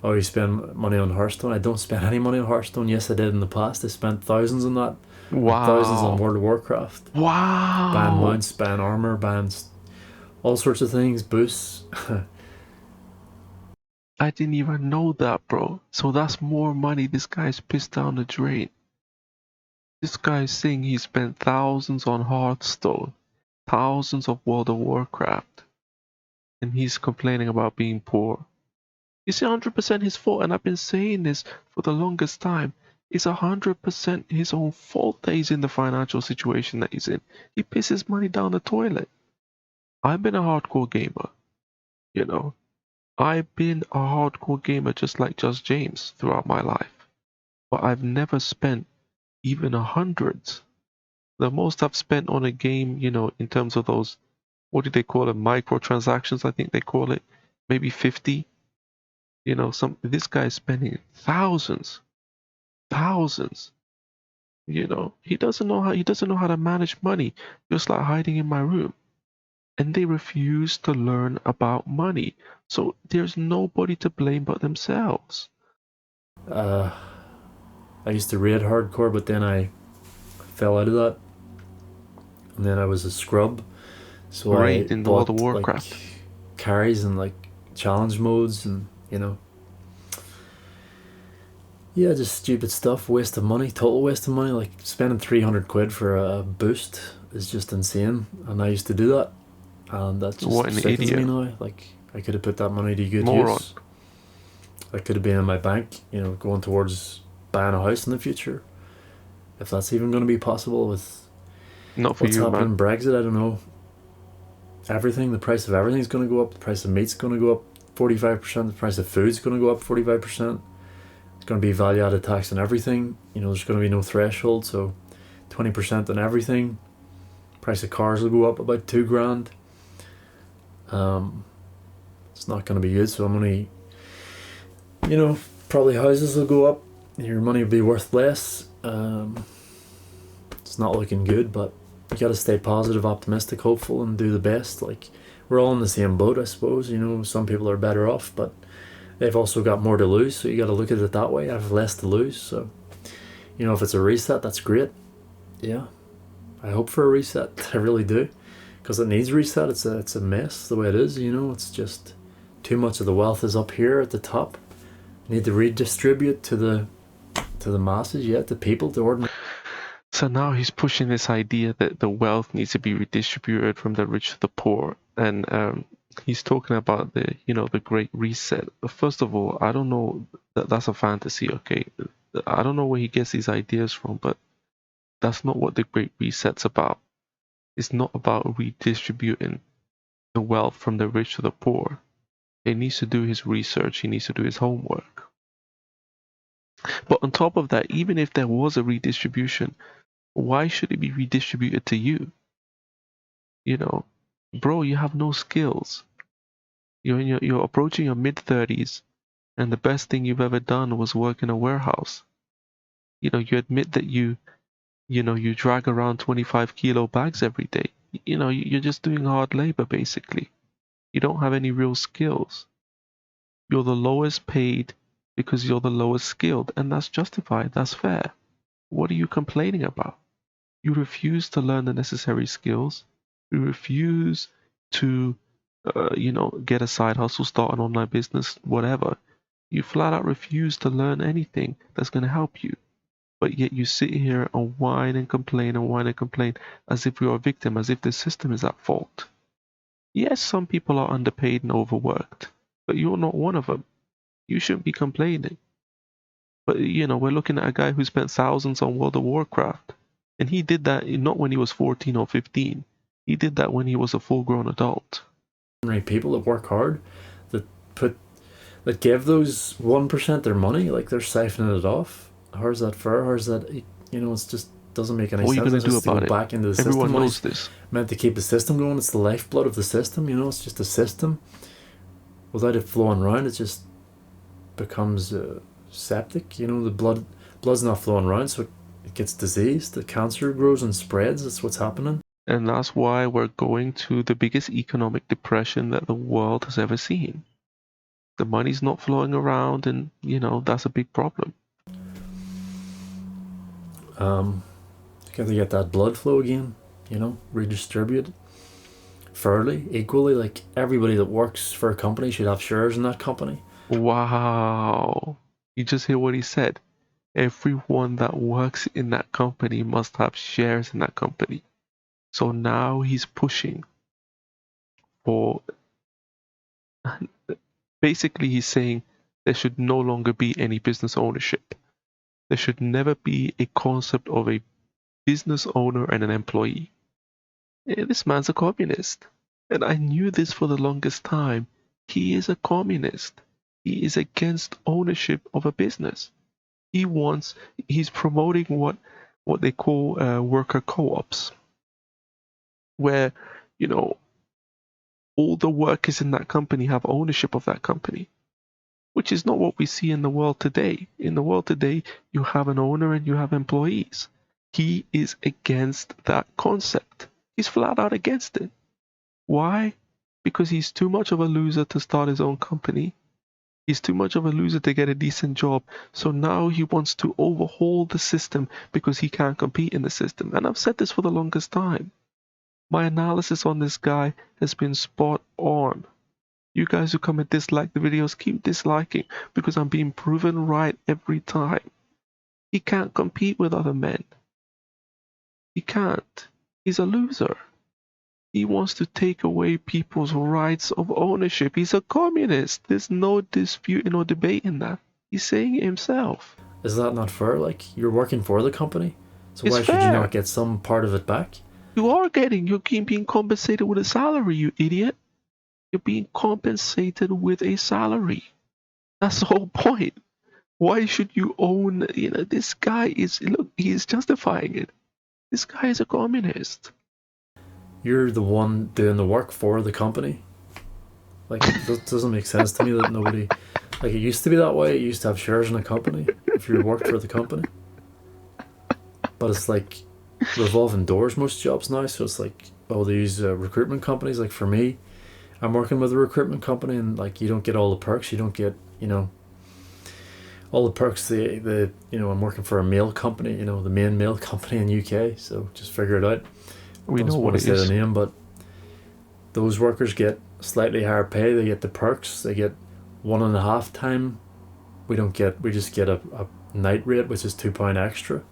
Oh, you spend money on Hearthstone? I don't spend any money on Hearthstone. Yes, I did in the past. I spent thousands on that, and thousands on Wow. World of Warcraft. Buying Wow. mounts, buying armor, buying all sorts of things, boosts. I didn't even know that, bro. So that's more money this guy's pissed down the drain. This guy's saying he spent thousands on Hearthstone, thousands of World of Warcraft, and he's complaining about being poor. It's 100% his fault, and I've been saying this for the longest time. It's 100% his own fault that he's in the financial situation that he's in. He pisses money down the toilet. I've been a hardcore gamer, you know. I've been a hardcore gamer just like Just James throughout my life, but I've never spent even a hundreds. The most I've spent on a game, in terms of those, what do they call it, microtransactions, I think they call it, maybe 50. This guy's spending thousands, thousands. He doesn't know how to manage money, just like hiding in my room. And they refuse to learn about money. So there's nobody to blame but themselves. uh, I used to raid hardcore, but then I fell out of that, and then I was a scrub, so I Raid in the World of bought like Warcraft. carries and like challenge modes, and yeah, just stupid stuff, waste of money, total waste of money. Like spending 300 quid for a boost is just insane, and I used to do that, and that What just an sickens me idiot. now. Like I could have put that money to good Moron. use. That could have been in my bank, going towards buying a house in the future, if that's even going to be possible with Not for what's you, happening man. in Brexit. I don't know. Everything, the price of everything's going to go up. The price of meat's going to go up 45%. The price of food's going to go up 45%. It's going to be value added tax on everything. There's going to be no threshold, so 20% on everything. Price of cars will go up about 2 grand. Um, it's not going to be good. So I'm only, probably houses will go up. Your money will be worth less. It's not looking good, but you got to stay positive, optimistic, hopeful, and do the best. Like we're all in the same boat, I suppose. Some people are better off, but they've also got more to lose. So you got to look at it that way. I have less to lose, so if it's a reset, that's great. Yeah, I hope for a reset. I really do, because it needs reset. It's a mess the way it is. It's just too much of the wealth is up here at the top. You need to redistribute to the masses, yeah, to people, to ordinary. So now he's pushing this idea that the wealth needs to be redistributed from the rich to the poor, and he's talking about the Great Reset. First of all, I don't know that's a fantasy. Okay, I don't know where he gets these ideas from, but that's not what the Great Reset's about. It's not about redistributing the wealth from the rich to the poor. He needs to do his research. He needs to do his homework. But on top of that, even if there was a redistribution, why should it be redistributed to you? You know, bro, you have no skills. You're approaching your mid 30s, and the best thing you've ever done was work in a warehouse. You admit that you drag around 25-kilo bags every day. You're just doing hard labor basically. You don't have any real skills. You're the lowest paid because you're the lowest skilled, and that's justified. That's fair. What are you complaining about? You refuse to learn the necessary skills. You refuse to, get a side hustle, start an online business, whatever. You flat out refuse to learn anything that's going to help you. But yet you sit here and whine and complain as if you're a victim, as if the system is at fault. Yes, some people are underpaid and overworked, but you're not one of them. You shouldn't be complaining. But we're looking at a guy who spent thousands on World of Warcraft. And he did that not when he was 14 or 15. He did that when he was a full grown adult. People that work hard, that put that give those 1% their money, like they're siphoning it off. How's that fair? How's that? It's just doesn't make any What are you sense. going It's to do just to go about it? back into the system. Everyone knows Money's this. meant to keep the system going. It's the lifeblood of the system. It's just a system. Without it flowing around, it just becomes septic. The blood's not flowing around, so it gets diseased. The cancer grows and spreads. That's what's happening. And that's why we're going to the biggest economic depression that the world has ever seen. The money's not flowing around, and that's a big problem. Got to get that blood flow again, redistributed fairly, equally. Like everybody that works for a company should have shares in that company. Wow. You just hear what he said. Everyone that works in that company must have shares in that company. So now he's pushing for, basically he's saying there should no longer be any business ownership. There should never be a concept of a business owner and an employee. This man's a communist. And I knew this for the longest time. He is a communist. He is against ownership of a business. He's promoting what they call worker co-ops, where, all the workers in that company have ownership of that company, which is not what we see in the world today. In the world today, you have an owner and you have employees. He is against that concept. He's flat out against it. Why? Because he's too much of a loser to start his own company. He's too much of a loser to get a decent job. So now he wants to overhaul the system because he can't compete in the system. And I've said this for the longest time. My analysis on this guy has been spot on. You guys who come and dislike the videos, keep disliking because I'm being proven right every time. He can't compete with other men. He can't. He's a loser. He wants to take away people's rights of ownership. He's a communist. There's no disputing or debating that. He's saying it himself. Is that not fair? Like, you're working for the company, so It's why should you fair. not get some part of it back? You're being compensated with a salary, you idiot. You're being compensated with a salary. That's the whole point. Why should you own, this guy he's justifying it. This guy is a communist. You're the one doing the work for the company. Like, it doesn't make sense to me that nobody, like, it used to be that way. You used to have shares in a company if you worked for the company. But it's like revolving doors, most jobs now. So it's like, oh, they use recruitment companies. Like for me, I'm working with a recruitment company, and like you don't get all the perks. You don't get, all the perks. I'm working for a mail company. The main mail company in UK. So just figure it out. We I know don't what want to it say is. the name, but those workers get slightly higher pay. They get the perks. They get 1.5 time. We don't get. We just get a night rate, which is £2 extra.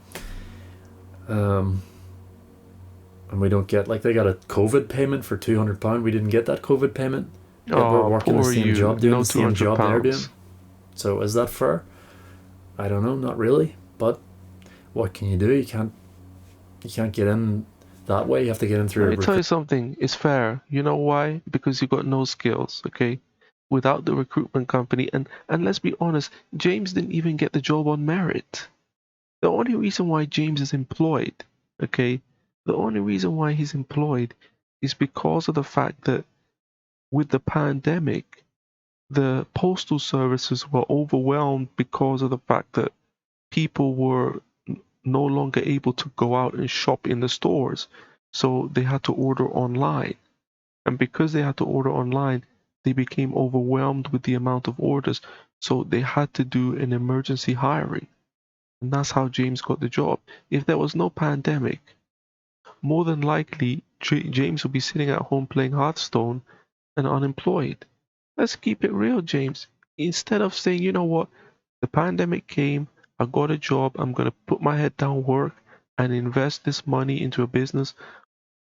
And we don't get, like, they got a COVID payment for £200. We didn't get that COVID payment. Yet we're Oh, working the poor same you. job, doing No the same job they're doing. £200. So is that fair? I don't know, not really. But what can you do? You can't get in that way. You have to get in through Let a me tell you something. It's fair. You know why? Because you got no skills, okay? Without the recruitment company, and let's be honest, James didn't even get the job on merit. The only reason why James is employed, okay? The only reason why he's employed is because of the fact that with the pandemic, the postal services were overwhelmed because of the fact that people were no longer able to go out and shop in the stores. So they had to order online. And because they had to order online, they became overwhelmed with the amount of orders. So they had to do an emergency hiring. And that's how James got the job. If there was no pandemic, more than likely James would be sitting at home playing Hearthstone and unemployed. Let's keep it real, James. Instead of saying, you know what, the pandemic came, I got a job, I'm going to put my head down, work, and invest this money into a business,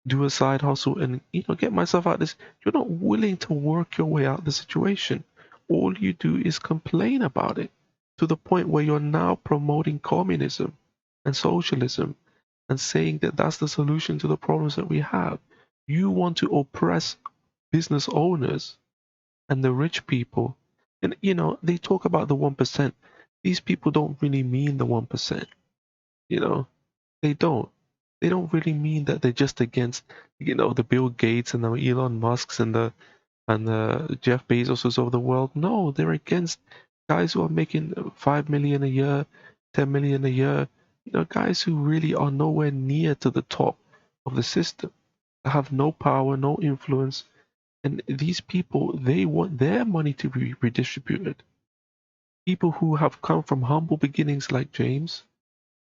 do a side hustle, and get myself out of this. You're not willing to work your way out of the situation. All you do is complain about it to the point where you're now promoting communism and socialism and saying that that's the solution to the problems that we have. You want to oppress business owners and the rich people. And they talk about the 1%. These people don't really mean the 1%. You know, they don't. They don't really mean that they're just against, the Bill Gates and the Elon Musks and the Jeff Bezoses of the world. No, they're against guys who are making 5 million a year, 10 million a year. Guys who really are nowhere near to the top of the system, have no power, no influence, And these people, they want their money to be redistributed. People who have come from humble beginnings like James,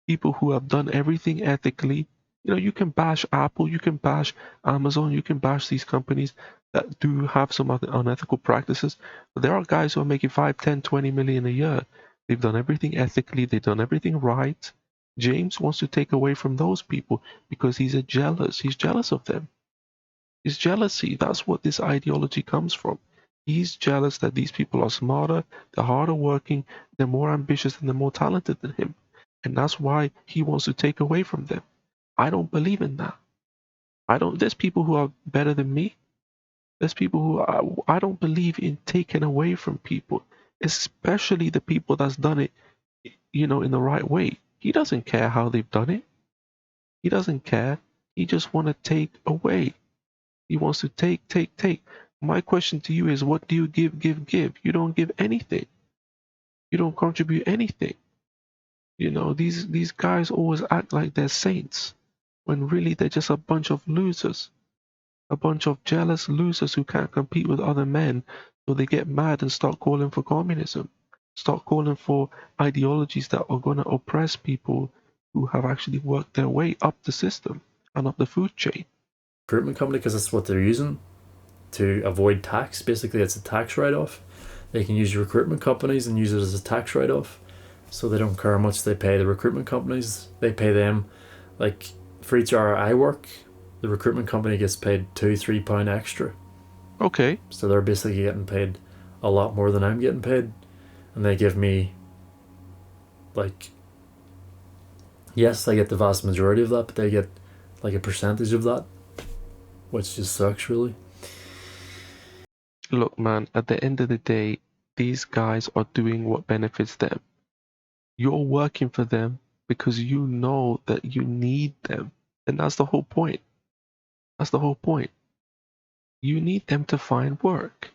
people who have done everything ethically. You can bash Apple, you can bash Amazon, you can bash these companies that do have some other unethical practices. But there are guys who are making 5, 10, 20 million a year. They've done everything ethically, they've done everything right. James wants to take away from those people because he's jealous of them. It's jealousy. That's what this ideology comes from. He's jealous that these people are smarter, they're harder working, they're more ambitious, and they're more talented than him. And that's why he wants to take away from them. I don't believe in that. There's people who are better than me. There's people I don't believe in taking away from people, especially the people that's done it, in the right way. He doesn't care how they've done it. He doesn't care. He just want to take away. He wants to take, take, take. My question to you is, what do you give, give, give? You don't give anything. You don't contribute anything. These guys always act like they're saints when really they're just a bunch of losers, a bunch of jealous losers who can't compete with other men, so they get mad and start calling for communism, start calling for ideologies that are going to oppress people who have actually worked their way up the system and up the food chain. Recruitment company, because that's what they're using to avoid tax. Basically, it's a tax write-off. They can use recruitment companies and use it as a tax write-off, so they don't care how much they pay the recruitment companies. They pay them, like for each hour I work, the recruitment company gets paid £2-3 extra. Okay. So they're basically getting paid a lot more than I'm getting paid, and they give me, like, yes, I get the vast majority of that, but they get like a percentage of that, which just sucks, really. Look, man, at the end of the day, these guys are doing what benefits them. You're working for them because you know that you need them. And that's the whole point. That's the whole point. You need them to find work.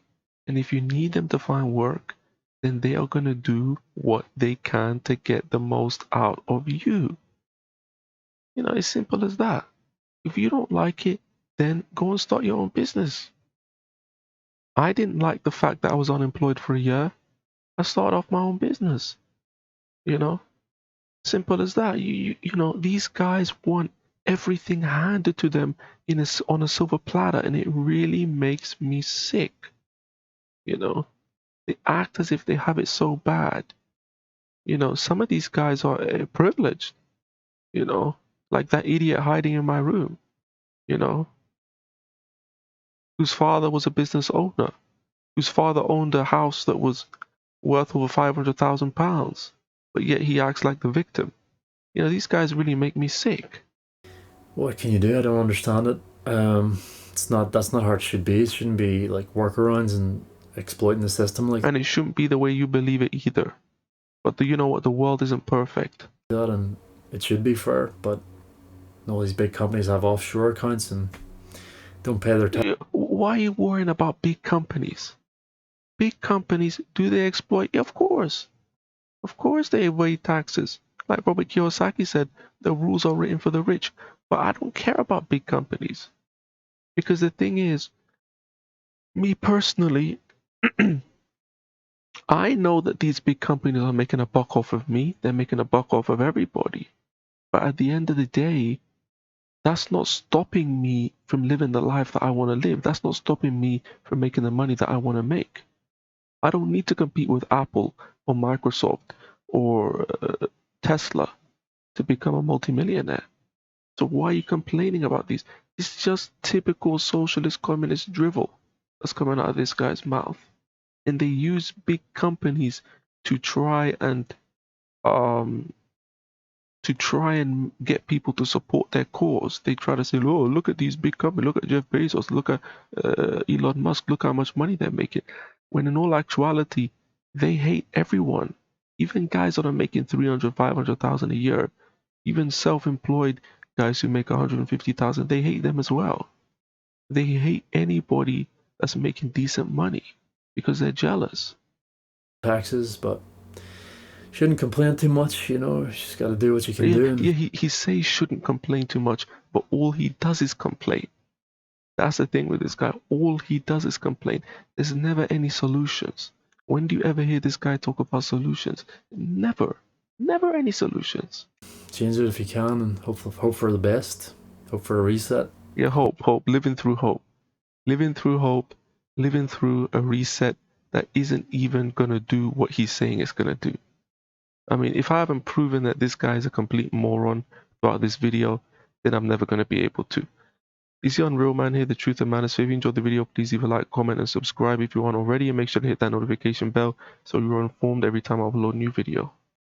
And if you need them to find work, then they are going to do what they can to get the most out of you. As simple as that. If you don't like it, then go and start your own business. I didn't like the fact that I was unemployed for a year. I started off my own business. Simple as that. These guys want everything handed to them on a silver platter, and it really makes me sick. They act as if they have it so bad. Some of these guys are privileged. Like that idiot hiding in my room. Whose father was a business owner, whose father owned a house that was worth over £500,000, but yet he acts like the victim. These guys really make me sick. What can you do? I don't understand it. That's not how it should be. It shouldn't be like workarounds and exploiting the system like And it shouldn't be the way you believe it either. But you know what? The world isn't perfect. that, and it should be fair. But all these big companies have offshore accounts and don't pay their tax. Why are you worrying about big companies? Big companies, do they exploit? Yeah, of course. Of course they evade taxes. Like Robert Kiyosaki said, the rules are written for the rich. But I don't care about big companies. Because the thing is, me personally, I know that these big companies are making a buck off of me. They're making a buck off of everybody. But at the end of the day, that's not stopping me from living the life that I want to live. That's not stopping me from making the money that I want to make. I don't need to compete with Apple or Microsoft or Tesla to become a multimillionaire. So why are you complaining about these? It's just typical socialist communist drivel that's coming out of this guy's mouth. And they use big companies to try and get people to support their cause. They try to say, oh, look at these big companies, look at Jeff Bezos, look at Elon Musk, look how much money they're making. When in all actuality, they hate everyone. Even guys that are making 300, 500,000 a year, even self-employed guys who make 150,000, they hate them as well. They hate anybody that's making decent money because they're jealous. Taxes, but shouldn't complain too much. You just got to do what you can do. Yeah, he says he shouldn't complain too much, but all he does is complain. That's the thing with this guy. All he does is complain. There's never any solutions. When do you ever hear this guy talk about solutions? Never. Never any solutions. Change it if you can, and hope for the best. Hope for a reset. Yeah, hope. Living through hope. Living through hope. Living through a reset that isn't even going to do what he's saying it's going to do. I mean, if I haven't proven that this guy is a complete moron throughout this video, then I'm never going to be able to. Is the Unreal Man here, the truth and madness. So if you enjoyed the video, please leave a like, comment, and subscribe if you aren't already, and make sure to hit that notification bell so you're informed every time I upload a new video.